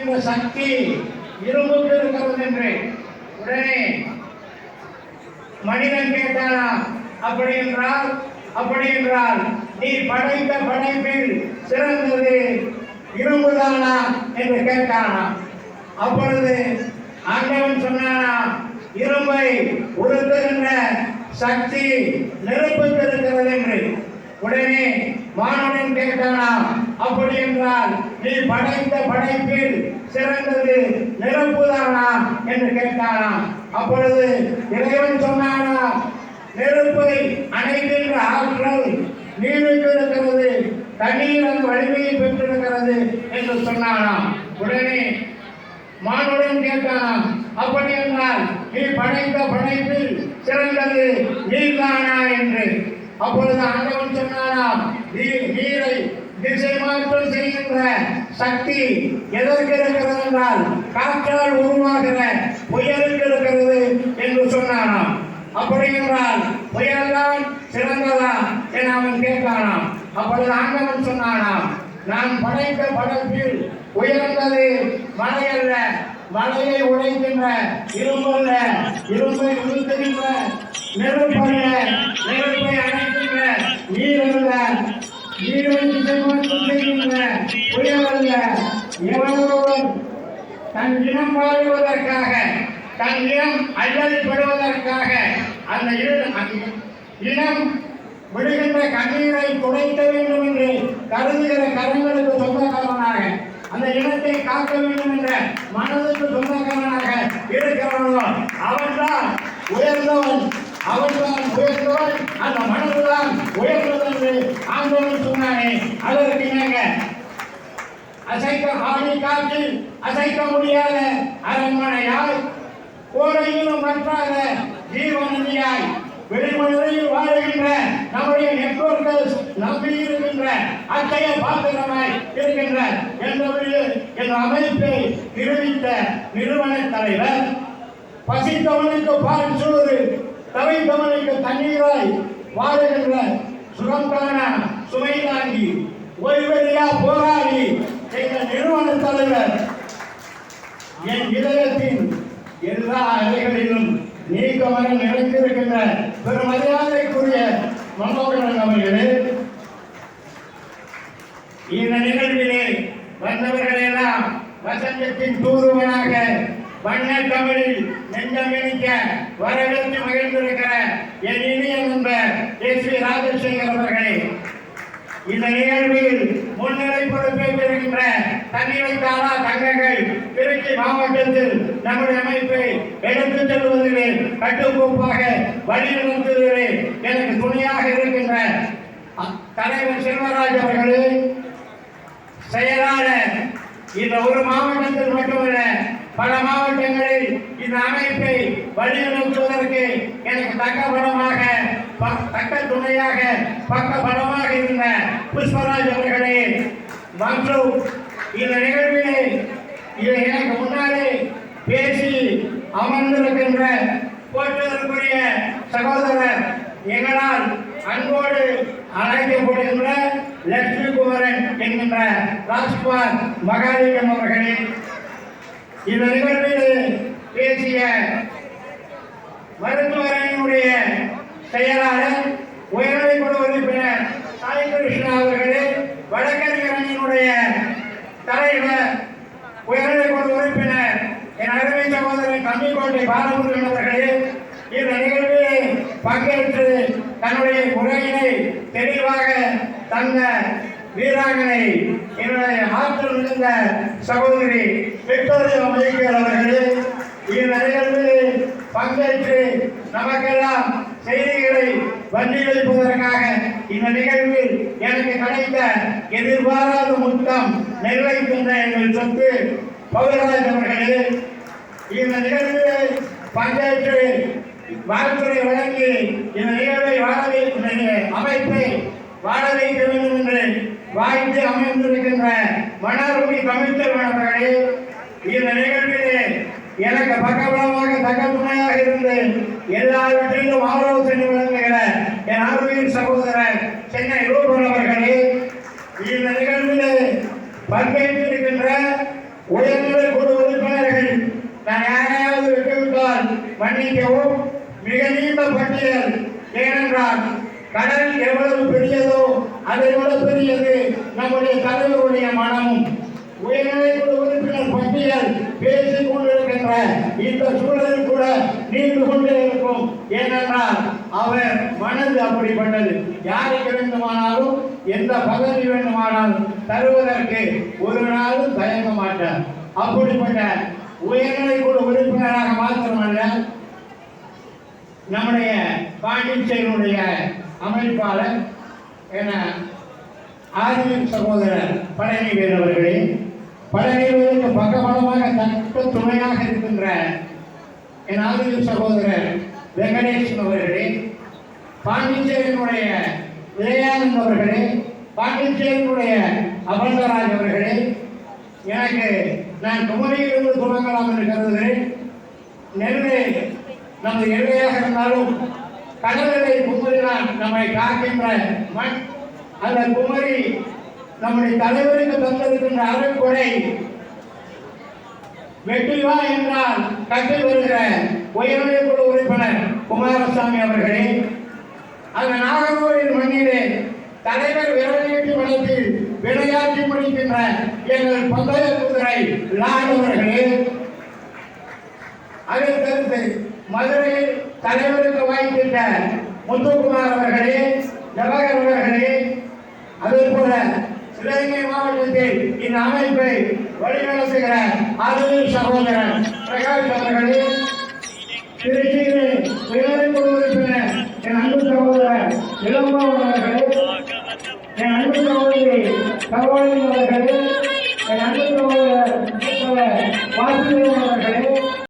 செய்கின்ற சக்தி இரும்புக்கு இருக்கிறது என்று உடனே மனிதன் கேட்டானா, அப்படி என்றால் நீ படைத்த படைப்பில் சிறந்தது இரும்புதானா என்று கேட்டானா. அப்பொழுது ஆண்டவன் சொன்னானா, இரும்பை உருக்குகின்ற சக்தி நெருப்புக்கு இருக்கிறது என்று. உடனே மாணவன் கேட்டானா, அப்படி என்றால் நீ படைத்த படைப்பில் சிறந்தது நெருப்புதானா என்று கேட்டானா. அப்பொழுது இறைவன் சொன்னானா, நெருப்பை அணைக்கின்ற ஆற்றல் நீருக்கு இருக்கிறது, தண்ணீர் அந்த வலிமையை பெற்றிருக்கிறது என்று சொன்னானாம். உடனே மானுடன் கேட்டானாம், அப்படி என்றால் நீ படைத்த படைப்பில் சிறந்தது நீர்தானா என்று. அப்பொழுது ஆண்டவன் சொன்னானாம், நீரை திசை மாற்றம் செய்கின்ற சக்தி எதற்கு இருக்கிறது என்றால் காற்றால் உருவாகிற புயலுக்கு இருக்கிறது என்று சொன்னானாம். அப்படி என்றால் புயல்தான் சிறந்ததா என அவன் கேட்டானாம். அப்பொழுது ஆண்டவன் சொன்னானாம், நான் படைத்த படைப்பில் உயர்ந்தது மழை அல்ல, மலையை உடைக்கின்ற இரும்பல்ல, இரும்பை உருக்குகின்ற நெருப்பல்ல, நெருப்பை அணைக்கின்ற நீர் அல்ல, நீரை திசைமாற்றம் செய்கின்ற புயல் அல்ல. எவனொருவன் தன் இனம் வாழ்வதற்காக, தன் இனம் அல்லல்படுவதற்காக அந்த இனம் விடுகின்ற கண்ணீரை துடைக்க வேண்டும் என்று கருதுகிற கரங்களுக்கு சொந்தக்காரனாக, அந்த இனத்தை காக்க வேண்டும் என்ற மனதுக்கு சொந்தக்காரனாக இருக்கிறவனோ அவன்தான் உயர்ந்தவன், அவன்தான் உயர்ந்தவன், அந்த மனதுதான் உயர்ந்தது என்று ஆண்டவன் சொன்னானே. அதற்கு இணங்க ஆடி காற்றில் அசைக்க முடியாத அரண்மனையாய், கோடையிலும் மற்றாத ஜீவநதியாய், வெளிமனில் வாழ்கின்ற நம்முடைய நெட்வொர்க்கை நம்பி இருக்கின்ற அத்தகைய பாத்திரமாய் இருக்கின்ற என்ற அமைப்பை நிறுவித்த நிறுவன தலைவர், பசித்தவனுக்கு பால் சோறு, தவித்தவனுக்கு தண்ணீராய் வாழுகின்ற சுகம்கான சுமை தாங்கி ஓய்வெறியா போராடி எங்கள் நிறுவன தலைவர் என் இதயத்தின் எல்லா அறைகளிலும் நீக்கமாக நிறைந்திருக்கின்ற பெரும் மரியாதைக்குரிய மனோகரன் அவர்களே, இந்த நிகழ்விலே வந்தவர்களெல்லாம் வசந்தத்தின் தூதுவனாக வண்ண தமிழில் நெஞ்சமிணிக்க வரவேற்று மகிழ்ந்திருக்கிற என் இனிய நண்பர் எஸ் வி ராஜசேகர் அவர்களே, இந்த நிகழ்வில் முன்னிலை பொறுப்பேற்றிருக்கின்ற தன்னிலைத்தாரா தங்கங்கள் திருச்சி மாவட்டத்தில் நம்முடைய அமைப்பை எடுத்துச் செல்வதிலே கட்டுக்கோப்பாக வழிநடத்துவதிலே எனக்கு துணையாக இருக்கின்ற தலைவர் செல்வராஜ் அவர்களே, செயலாளர் இந்த ஒரு மாவட்டத்தில் மட்டுமல்ல பல மாவட்டங்களில் இந்த அமைப்பை வழிநடத்துவதற்கு எனக்கு தக்க துணையாக பக்க பலமாக இருந்த புஷ்பராஜ் அவர்களே, மற்றும் இந்த நிகழ்விலே எனக்கு முன்னாலே பேசி அமர்ந்திருக்கின்ற போற்றுதற்குரிய சகோதரர், எங்களால் அன்போடு அழைக்கப்படுகின்ற லட்சுமி குமரன் என்கின்ற ராஜ்குமார் மகாலிங்கம் அவர்களே, இந்த நிகழ்வில் பேசிய மருத்துவரனுடைய செயலாளர் உயர்நிலை குழு உறுப்பினர் சாய் கிருஷ்ணா அவர்களே, வழக்கறிஞரனுடைய தலைவர் உயர்நிலை குழு உறுப்பினர் என் அருமை சகோதரன் கம்பிக்கோட்டை பாலமுருகன் அவர்களே, இந்த நிகழ்வில் பங்கேற்று தன்னுடைய உரையினை தெளிவாக தந்த வீராங்கனை என்னுடைய ஆற்றல் மிகுந்த சகோதரி விக்டோரியா மைக்கேல் அவர்களே, இந்த நிகழ்வில் பங்கேற்று நமக்கெல்லாம் செய்திகளை வண்டி வைப்பதற்காக இந்த நிகழ்வில் எனக்கு கிடைத்த எதிர்பாராத முத்தம் நிறைவேற்கின்ற எங்கள் சொத்து பௌரராஜ் அவர்களே, இந்த நிகழ்வில் பங்கேற்று வாழ்த்துறை வழங்கி இந்த நிகழ்வை அமைப்பை வாழ வைக்க வேண்டும் என்று வாழ்த்து அமைந்திருக்கின்ற மன்னார்குடி தமிழ்ச்செல்வன் அவர்களே, இந்த நிகழ்விலே எனக்கு பக்கபலமாக தகவமையாக இருந்து எல்லாவற்றிலும் ஆலோசனை வழங்குகிற என் ஆர்வீர் சகோதரர் சென்னை ரூபன் அவர்களே, இந்த நிகழ்விலே பங்கேற்றிருக்கின்ற உயர்நிலை மன்னிக்கவும், மிக நீண்ட பட்டியல். ஏனென்றால் கடல் எவ்வளவு பெரியதோ அதை விட பெரியது நம்முடைய தலைவருடைய மனமும். உயர்நிலைக்குழு உறுப்பினர் பட்டியல் பேசிக் கொண்டிருக்கின்ற இந்த சூழலில் கூட நீண்டு கொண்டே இருக்கும். ஏனென்றால் அவர் மனது அப்படிப்பட்டது. யாருக்கு வேண்டுமானாலும் எந்த பதவி வேண்டுமானாலும் தருவதற்கு ஒரு நாளும் தயங்க மாட்டார். அப்படிப்பட்ட உயர்நிலைக்குழு உறுப்பினராக மாத்திரமல்ல, நம்முடைய பாண்டிச்சேரியினுடைய அமைப்பாளர் என ஆதியின் சகோதரர் பழனிவேல் அவர்களே, பழனிவேலுக்கு பக்கபலமாக தக்க துணையாக இருக்கின்ற என் ஆதியின் சகோதரர் வெங்கடேசன் அவர்களே, பாண்டிச்சேரியினுடைய விஜயானந்த் அவர்களே, பாண்டிச்சேரியினுடைய அபந்தராஜ் அவர்களே, எனக்கு நான் குமரியிலிருந்து துவங்கலாம் என்று கருதுகிறேன். நெல்லை நமது எல்லையாக இருந்தாலும் கடற்கரை குமரிதான் நம்மை காக்கின்ற மண். அந்த குமரி நம்முடைய தலைவருக்கு தந்திருக்கின்ற அறக்குறை. வெற்றிவா என்றால் கட்டி வருகிற உயர்நிலைக்குழு உறுப்பினர் குமாரசாமி அவர்களே, அந்த நாகர்கோவில் மண்ணிலே தலைவர் விரலியீட்டு வளத்தில் விளையாட்டி முடிக்கின்ற எங்கள் பந்தய குதிரை லால் அவர்களே, அதைத் தடுத்து மதுரையில் தலைவருக்கு வாய்ப்பிட்ட முத்துக்குமார் அவர்களே, ஜவஹர் அவர்களே, அதே போல சிவகங்கை மாவட்டத்தில் இந்த அமைப்பை வழிநடத்துகிற ஆதியின் சகோதரன் பிரகாஷ் அவர்களே, திருச்சியிலே உயர்நிலைக்குழு உறுப்பினர் என் அன்பு சகோதரர் இளம்பவன் அவர்களே, என் அன்பு சகோதரி சகோதரி அவர்களே, என் அன்பு சகோதரர் வாசுதேவன்